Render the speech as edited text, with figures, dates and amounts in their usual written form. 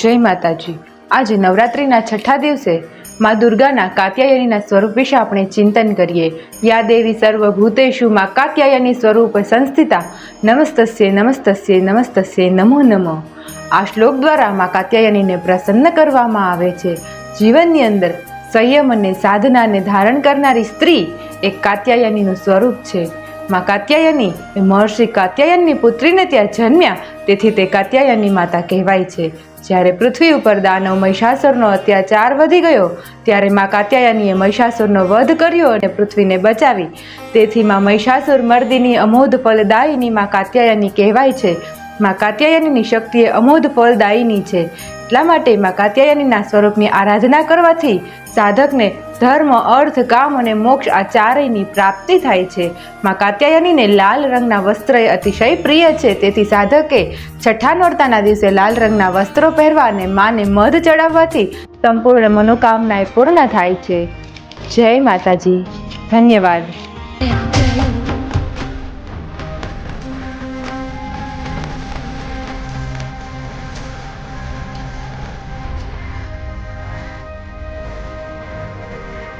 જય માતાજી। આજે નવરાત્રિના છઠ્ઠા દિવસે માં દુર્ગાના કાત્યાયનીના સ્વરૂપ વિશે આપણે ચિંતન કરીએ। યા દેવી સર્વભૂતેષુ માં કાત્યાયની સ્વરૂપ સંસ્થિતા નમસ્તસ્ય નમસ્તસ્ય નમસ્તસ્ય નમો નમઃ। આ શ્લોક દ્વારા માં કાત્યાયનીને પ્રસન્ન કરવામાં આવે છે। જીવનની અંદર સંયમ અને સાધનાને ધારણ કરનારી સ્ત્રી એક કાત્યાયનીનું સ્વરૂપ છે। માં કાત્યાયની એ મહર્ષિ કાત્યાયનની પુત્રીને ત્યાં જન્મ્યા, તેથી તે કાત્યાયની માતા કહેવાય છે। જ્યારે પૃથ્વી ઉપર દાનવ મહિષાસુરનો અત્યાચાર વધી ગયો ત્યારે માં કાત્યાયનીએ મહિષાસુરનો વધ કર્યો અને પૃથ્વીને બચાવી। તેથી માં મહિષાસુર મર્દિની અમોધ ફલદાયિની માં કાત્યાયની કહેવાય છે। માં કાત્યાયનીની શક્તિ એ અમોધ ફલદાયિની છે। એટલા માટે માં કાત્યાયનીના સ્વરૂપની આરાધના કરવાથી સાધકને ધર્મ, અર્થ, કામ અને મોક્ષ આ ચારેયની પ્રાપ્તિ થાય છે। માં કાત્યાયનીને લાલ રંગના વસ્ત્ર એ અતિશય પ્રિય છે, તેથી સાધકે છઠ્ઠા નોરતાના દિવસે લાલ રંગના વસ્ત્રો પહેરવા અને માને મધ ચડાવવાથી સંપૂર્ણ મનોકામના પૂર્ણ થાય છે। જય માતાજી, ધન્યવાદ।